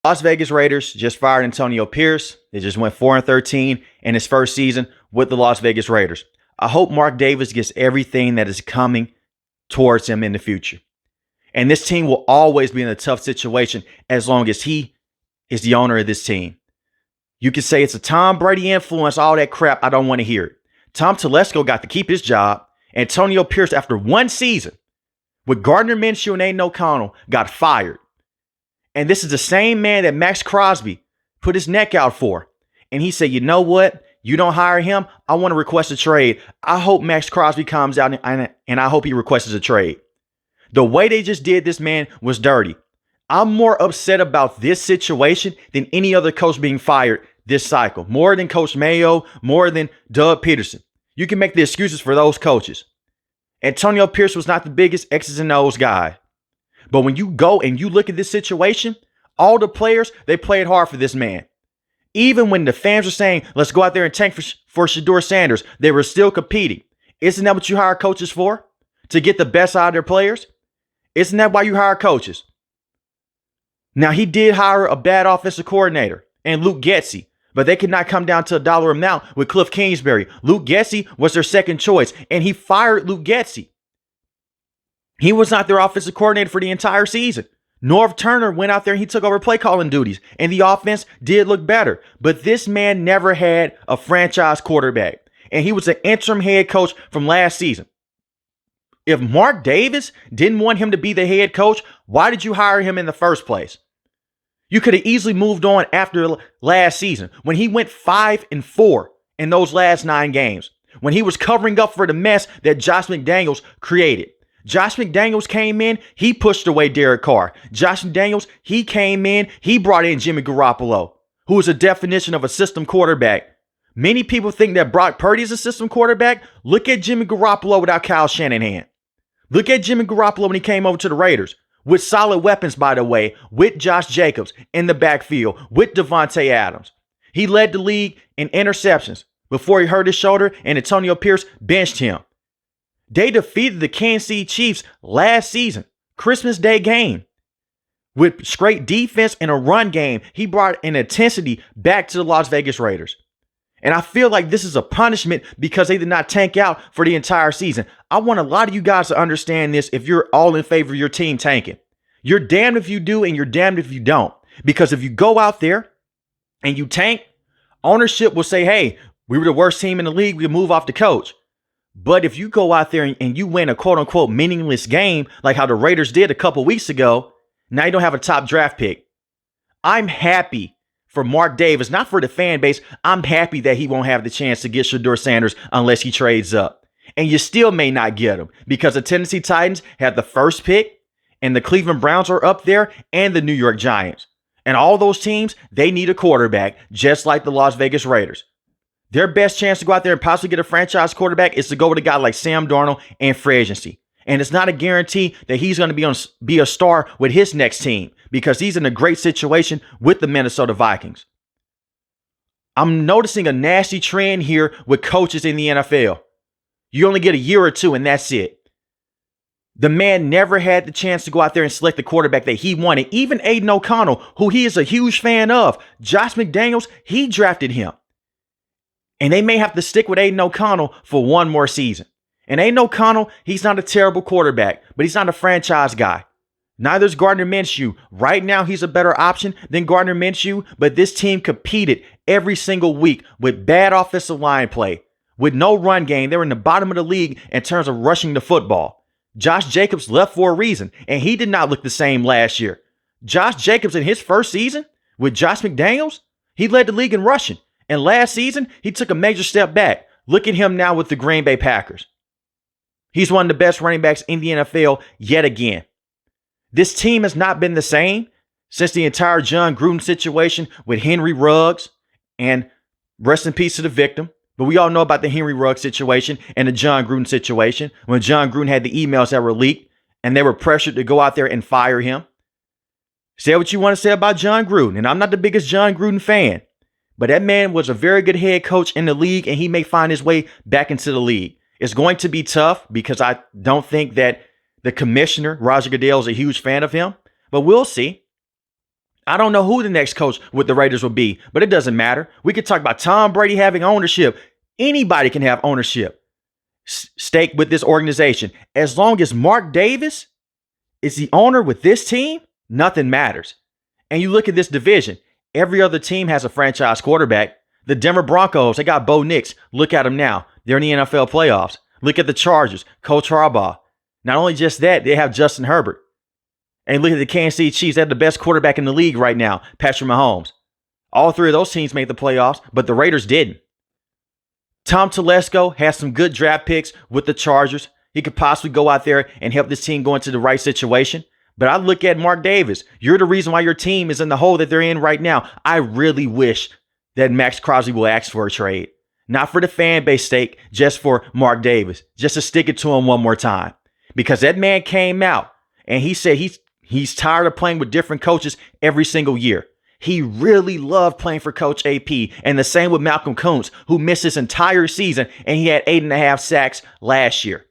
Las Vegas Raiders just fired Antonio Pierce. They just went 4-13 in his first season with the Las Vegas Raiders. I hope Mark Davis gets everything that is coming towards him in the future. And this team will always be in a tough situation as long as he is the owner of this team. You can say it's a Tom Brady influence, all that crap. I don't want to hear it. Tom Telesco got to keep his job. Antonio Pierce, after one season with Gardner Minshew and Aiden O'Connell, got fired. And this is the same man that Max Crosby put his neck out for. And he said, you know what? You don't hire him, I want to request a trade. I hope Max Crosby comes out and I hope he requests a trade. The way they just did this man was dirty. I'm more upset about this situation than any other coach being fired this cycle. More than Coach Mayo, more than Doug Peterson. You can make the excuses for those coaches. Antonio Pierce was not the biggest X's and O's guy. But when you go and you look at this situation, all the players, they played hard for this man. Even when the fans were saying, let's go out there and tank for Shedeur Sanders, they were still competing. Isn't that what you hire coaches for? To get the best out of their players? Isn't that why you hire coaches? Now, he did hire a bad offensive coordinator and Luke Getsy, but they could not come down to a dollar amount with Cliff Kingsbury. Luke Getsy was their second choice, and he fired Luke Getsy. He was not their offensive coordinator for the entire season. Norv Turner went out there and he took over play calling duties, and the offense did look better. But this man never had a franchise quarterback, and he was an interim head coach from last season. If Mark Davis didn't want him to be the head coach, why did you hire him in the first place? You could have easily moved on after last season when he went 5-4 in those last 9 games, when he was covering up for the mess that Josh McDaniels created. Josh McDaniels came in, he pushed away Derek Carr. Josh McDaniels, he came in, he brought in Jimmy Garoppolo, who is a definition of a system quarterback. Many people think that Brock Purdy is a system quarterback. Look at Jimmy Garoppolo without Kyle Shanahan. Look at Jimmy Garoppolo when he came over to the Raiders. With solid weapons, by the way, with Josh Jacobs in the backfield, with Devontae Adams. He led the league in interceptions before he hurt his shoulder and Antonio Pierce benched him. They defeated the Kansas City Chiefs last season, Christmas Day game. With straight defense and a run game, he brought an intensity back to the Las Vegas Raiders. And I feel like this is a punishment because they did not tank out for the entire season. I want a lot of you guys to understand this if you're all in favor of your team tanking. You're damned if you do and you're damned if you don't. Because if you go out there and you tank, ownership will say, hey, we were the worst team in the league. We can move off the coach. But if you go out there and you win a quote unquote meaningless game, like how the Raiders did a couple weeks ago, now you don't have a top draft pick. I'm happy for Mark Davis, not for the fan base. I'm happy that he won't have the chance to get Shedeur Sanders unless he trades up. And you still may not get him because the Tennessee Titans have the first pick and the Cleveland Browns are up there and the New York Giants. And all those teams, they need a quarterback just like the Las Vegas Raiders. Their best chance to go out there and possibly get a franchise quarterback is to go with a guy like Sam Darnold and free agency. And it's not a guarantee that he's going to be a star with his next team because he's in a great situation with the Minnesota Vikings. I'm noticing a nasty trend here with coaches in the NFL. You only get a year or two and that's it. The man never had the chance to go out there and select the quarterback that he wanted. Even Aiden O'Connell, who he is a huge fan of, Josh McDaniels, he drafted him. And they may have to stick with Aiden O'Connell for one more season. And Aiden O'Connell, he's not a terrible quarterback, but he's not a franchise guy. Neither is Gardner Minshew. Right now, he's a better option than Gardner Minshew, but this team competed every single week with bad offensive line play, with no run game. They were in the bottom of the league in terms of rushing the football. Josh Jacobs left for a reason, and he did not look the same last year. Josh Jacobs in his first season with Josh McDaniels, he led the league in rushing. And last season, he took a major step back. Look at him now with the Green Bay Packers. He's one of the best running backs in the NFL yet again. This team has not been the same since the entire John Gruden situation with Henry Ruggs, and rest in peace to the victim. But we all know about the Henry Ruggs situation and the John Gruden situation when John Gruden had the emails that were leaked and they were pressured to go out there and fire him. Say what you want to say about John Gruden, and I'm not the biggest John Gruden fan, but that man was a very good head coach in the league, and he may find his way back into the league. It's going to be tough because I don't think that the commissioner, Roger Goodell, is a huge fan of him, but we'll see. I don't know who the next coach with the Raiders will be, but it doesn't matter. We could talk about Tom Brady having ownership. Anybody can have ownership stake with this organization. As long as Mark Davis is the owner with this team, nothing matters. And you look at this division, every other team has a franchise quarterback. The Denver Broncos, they got Bo Nix. Look at them now. They're in the NFL playoffs. Look at the Chargers, Coach Harbaugh. Not only just that, they have Justin Herbert. And look at the Kansas City Chiefs. They have the best quarterback in the league right now, Patrick Mahomes. All three of those teams made the playoffs, but the Raiders didn't. Tom Telesco has some good draft picks with the Chargers. He could possibly go out there and help this team go into the right situation. But I look at Mark Davis. You're the reason why your team is in the hole that they're in right now. I really wish that Max Crosby will ask for a trade. Not for the fan base sake, just for Mark Davis. Just to stick it to him one more time. Because that man came out and he said he's tired of playing with different coaches every single year. He really loved playing for Coach AP. And the same with Malcolm Kuntz, who missed his entire season and he had 8.5 sacks last year.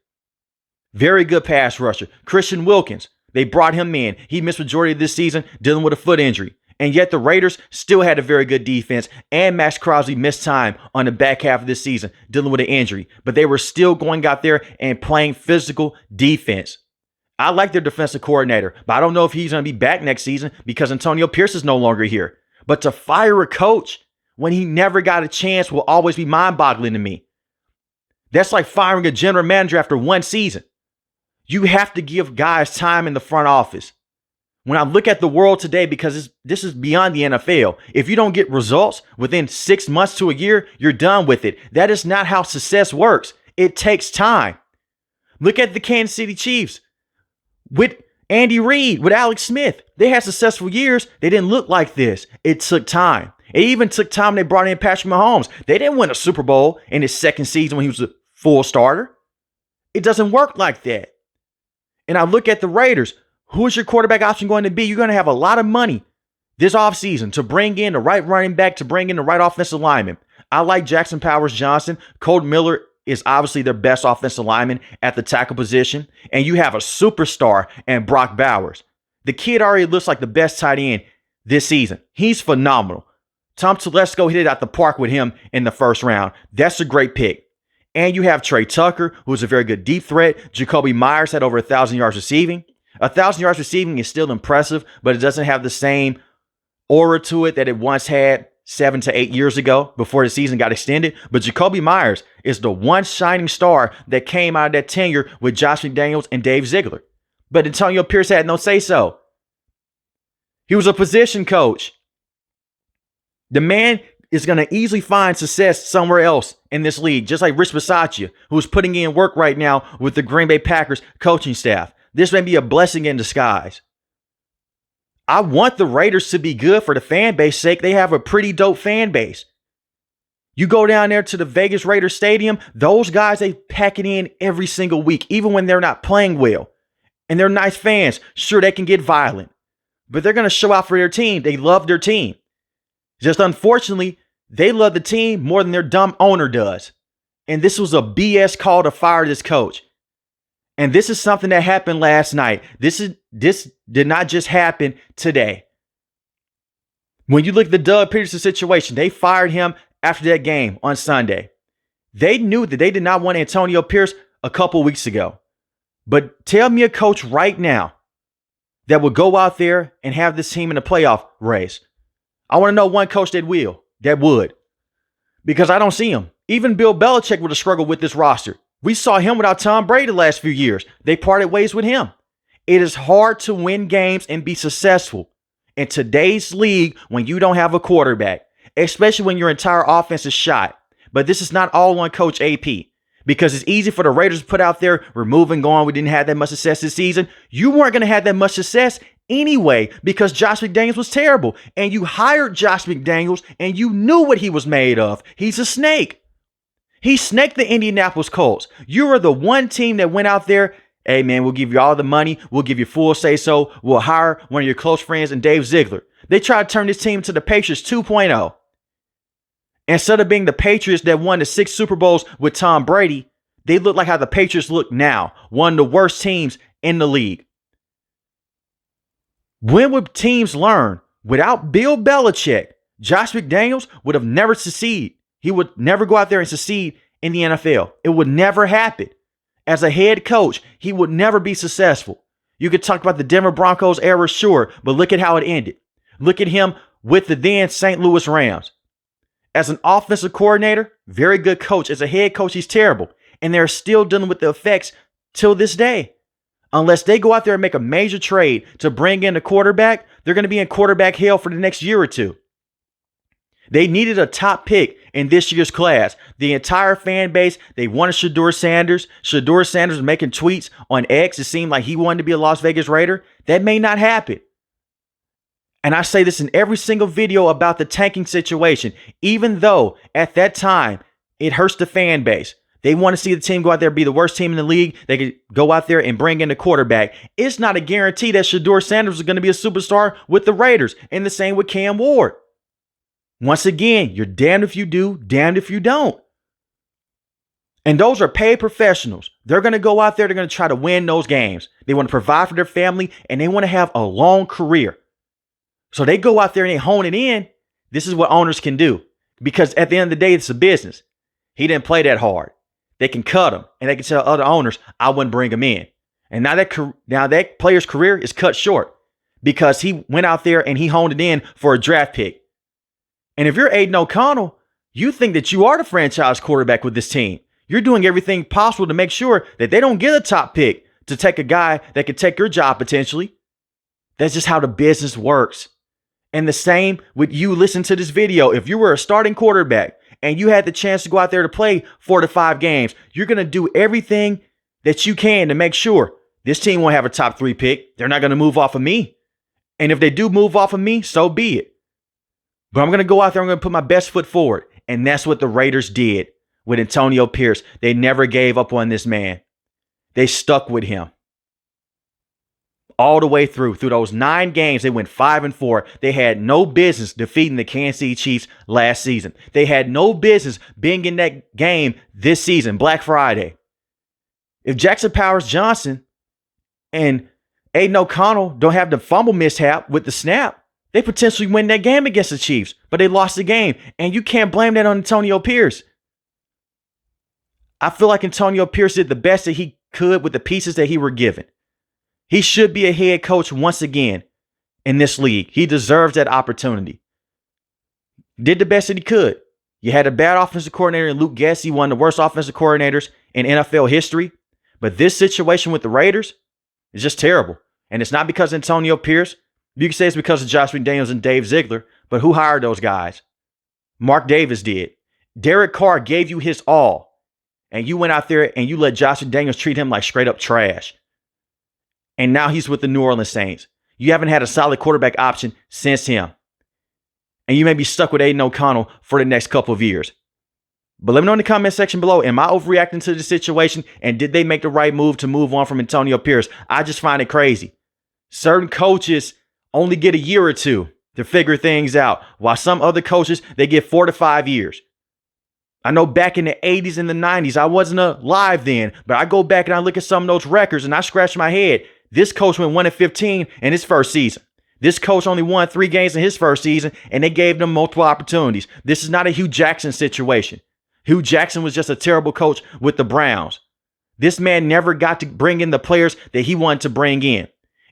Very good pass rusher. Christian Wilkins, they brought him in. He missed majority of this season dealing with a foot injury. And yet the Raiders still had a very good defense, and Max Crosby missed time on the back half of this season dealing with an injury. But they were still going out there and playing physical defense. I like their defensive coordinator, but I don't know if he's going to be back next season because Antonio Pierce is no longer here. But to fire a coach when he never got a chance will always be mind-boggling to me. That's like firing a general manager after one season. You have to give guys time in the front office. When I look at the world today, because this is beyond the NFL, if you don't get results within 6 months to a year, you're done with it. That is not how success works. It takes time. Look at the Kansas City Chiefs. With Andy Reid, with Alex Smith, they had successful years. They didn't look like this. It took time. It even took time they brought in Patrick Mahomes. They didn't win a Super Bowl in his second season when he was a full starter. It doesn't work like that. And I look at the Raiders. Who is your quarterback option going to be? You're going to have a lot of money this offseason to bring in the right running back, to bring in the right offensive lineman. I like Jackson Powers-Johnson. Colton Miller is obviously their best offensive lineman at the tackle position. And you have a superstar in Brock Bowers. The kid already looks like the best tight end this season. He's phenomenal. Tom Telesco hit it out the park with him in the first round. That's a great pick. And you have Trey Tucker, who's a very good deep threat. Jacoby Myers had over 1,000 yards receiving. 1,000 yards receiving is still impressive, but it doesn't have the same aura to it that it once had 7 to 8 years ago before the season got extended. But Jacoby Myers is the one shining star that came out of that tenure with Josh McDaniels and Dave Ziegler. But Antonio Pierce had no say-so. He was a position coach. The man is going to easily find success somewhere else in this league, just like Rich Bisaccia, who's putting in work right now with the Green Bay Packers coaching staff. This may be a blessing in disguise. I want the Raiders to be good for the fan base sake. They have a pretty dope fan base. You go down there to the Vegas Raiders Stadium, those guys, they pack it in every single week, even when they're not playing well. And they're nice fans. Sure, they can get violent, but they're going to show out for their team. They love their team. Just unfortunately, they love the team more than their dumb owner does. And this was a BS call to fire this coach. And this is something that happened last night. This did not just happen today. When you look at the Doug Peterson situation, they fired him after that game on Sunday. They knew that they did not want Antonio Pierce a couple weeks ago. But tell me a coach right now that would go out there and have this team in the playoff race. I want to know one coach that would. Because I don't see him. Even Bill Belichick would have struggled with this roster. We saw him without Tom Brady the last few years. They parted ways with him. It is hard to win games and be successful in today's league when you don't have a quarterback, especially when your entire offense is shot. But this is not all on Coach AP, because it's easy for the Raiders to put out there, we're moving on. We didn't have that much success this season. You weren't going to have that much success anyway because Josh McDaniels was terrible. And you hired Josh McDaniels and you knew what he was made of. He's a snake. He snaked the Indianapolis Colts. You were the one team that went out there. Hey, man, we'll give you all the money. We'll give you full say-so. We'll hire one of your close friends and Dave Ziegler. They tried to turn this team to the Patriots 2.0. Instead of being the Patriots that won the 6 Super Bowls with Tom Brady, they look like how the Patriots look now. One of the worst teams in the league. When would teams learn? Without Bill Belichick, Josh McDaniels would have never succeeded. He would never go out there and succeed in the NFL. It would never happen. As a head coach, he would never be successful. You could talk about the Denver Broncos era, sure, but look at how it ended. Look at him with the then St. Louis Rams. As an offensive coordinator, very good coach. As a head coach, he's terrible. And they're still dealing with the effects till this day. Unless they go out there and make a major trade to bring in a quarterback, they're going to be in quarterback hell for the next year or two. They needed a top pick in this year's class. The entire fan base, they wanted Shedeur Sanders. Shedeur Sanders was making tweets on X. It seemed like he wanted to be a Las Vegas Raider. That may not happen. And I say this in every single video about the tanking situation. Even though at that time, it hurts the fan base. They want to see the team go out there and be the worst team in the league. They could go out there and bring in a quarterback. It's not a guarantee that Shedeur Sanders is going to be a superstar with the Raiders. And the same with Cam Ward. Once again, you're damned if you do, damned if you don't. And those are paid professionals. They're going to go out there. They're going to try to win those games. They want to provide for their family, and they want to have a long career. So they go out there and they hone it in. This is what owners can do. Because at the end of the day, it's a business. He didn't play that hard. They can cut him, and they can tell other owners, I wouldn't bring him in. And now that player's career is cut short because he went out there and he honed it in for a draft pick. And if you're Aiden O'Connell, you think that you are the franchise quarterback with this team. You're doing everything possible to make sure that they don't get a top pick to take a guy that could take your job potentially. That's just how the business works. And the same with you listening to this video. If you were a starting quarterback and you had the chance to go out there to play 4 to 5 games, you're going to do everything that you can to make sure this team won't have a top 3 pick. They're not going to move off of me. And if they do move off of me, so be it. But I'm going to go out there, I'm going to put my best foot forward. And that's what the Raiders did with Antonio Pierce. They never gave up on this man. They stuck with him. All the way through those 9 games, they went 5-4. They had no business defeating the Kansas City Chiefs last season. They had no business being in that game this season, Black Friday. If Jackson Powers-Johnson and Aiden O'Connell don't have the fumble mishap with the snap, they potentially win that game against the Chiefs, but they lost the game. And you can't blame that on Antonio Pierce. I feel like Antonio Pierce did the best that he could with the pieces that he were given. He should be a head coach once again in this league. He deserves that opportunity. Did the best that he could. You had a bad offensive coordinator in Luke Gessie, one of the worst offensive coordinators in NFL history. But this situation with the Raiders is just terrible. And it's not because of Antonio Pierce. You can say it's because of Josh McDaniels and Dave Ziegler, but who hired those guys? Mark Davis did. Derek Carr gave you his all, and you went out there and you let Josh McDaniels treat him like straight up trash. And now he's with the New Orleans Saints. You haven't had a solid quarterback option since him. And you may be stuck with Aiden O'Connell for the next couple of years. But let me know in the comment section below, am I overreacting to the situation? And did they make the right move to move on from Antonio Pierce? I just find it crazy. Certain coaches only get a year or two to figure things out, while some other coaches, they get 4 to 5 years. I know back in the 80s and the 90s, I wasn't alive then, but I go back and I look at some of those records and I scratch my head. This coach went 1-15 in his first season. This coach only won 3 games in his first season, and they gave them multiple opportunities. This is not a Hugh Jackson situation. Hugh Jackson was just a terrible coach with the Browns. This man never got to bring in the players that he wanted to bring in.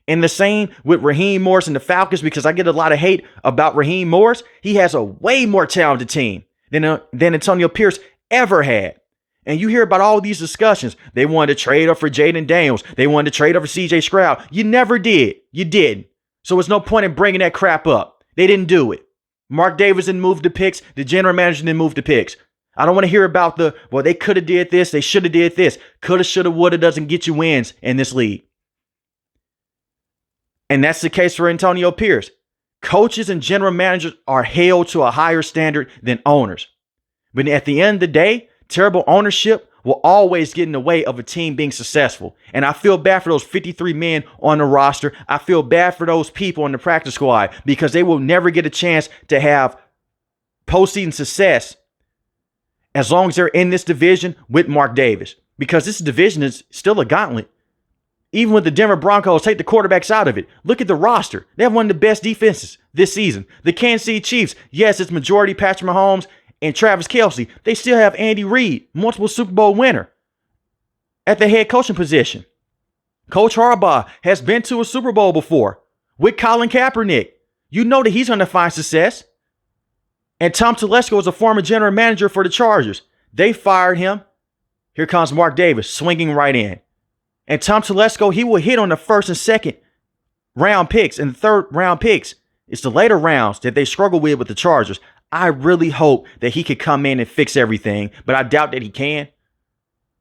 And the same with Raheem Morris and the Falcons, because I get a lot of hate about Raheem Morris. He has a way more talented team than Antonio Pierce ever had. And you hear about all these discussions. They wanted to trade up for Jaden Daniels. They wanted to trade up for C.J. Stroud. You never did. You didn't. So there's no point in bringing that crap up. They didn't do it. Mark Davis didn't move the picks. The general manager didn't move the picks. I don't want to hear about they could have did this. They should have did this. Coulda, shoulda, woulda doesn't get you wins in this league. And that's the case for Antonio Pierce. Coaches and general managers are held to a higher standard than owners. But at the end of the day, terrible ownership will always get in the way of a team being successful. And I feel bad for those 53 men on the roster. I feel bad for those people in the practice squad because they will never get a chance to have postseason success as long as they're in this division with Mark Davis. Because this division is still a gauntlet. Even with the Denver Broncos, take the quarterbacks out of it. Look at the roster. They have one of the best defenses this season. The Kansas City Chiefs, yes, it's majority Patrick Mahomes and Travis Kelce. They still have Andy Reid, multiple Super Bowl winner, at the head coaching position. Coach Harbaugh has been to a Super Bowl before with Colin Kaepernick. You know that he's going to find success. And Tom Telesco is a former general manager for the Chargers. They fired him. Here comes Mark Davis swinging right in. And Tom Telesco, he will hit on the first and second round picks and the third round picks. It's the later rounds that they struggle with the Chargers. I really hope that he could come in and fix everything, but I doubt that he can.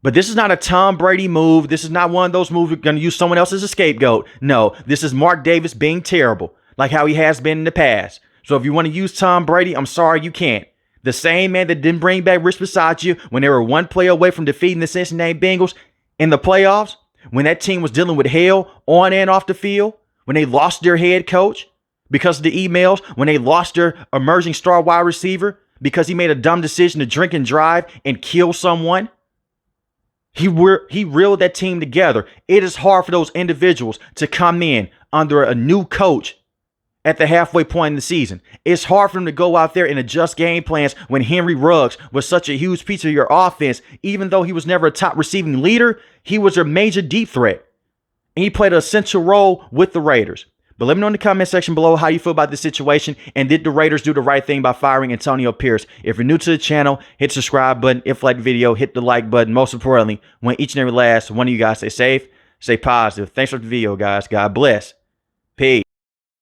But this is not a Tom Brady move. This is not one of those moves we're going to use someone else as a scapegoat. No, this is Mark Davis being terrible, like how he has been in the past. So if you want to use Tom Brady, I'm sorry, you can't. The same man that didn't bring back Rich Bisaccia when they were one play away from defeating the Cincinnati Bengals in the playoffs, when that team was dealing with hell on and off the field, when they lost their head coach because of the emails, when they lost their emerging star wide receiver because he made a dumb decision to drink and drive and kill someone. He reeled that team together. It is hard for those individuals to come in under a new coach at the halfway point in the season. It's hard for them to go out there and adjust game plans when Henry Ruggs was such a huge piece of your offense. Even though he was never a top receiving leader, he was your major deep threat. And he played an essential role with the Raiders. But let me know in the comment section below how you feel about this situation, and did the Raiders do the right thing by firing Antonio Pierce? If you're new to the channel, hit the subscribe button. If you like the video, hit the like button. Most importantly, want each and every last one of you guys stay safe, stay positive. Thanks for the video, guys. God bless. Peace.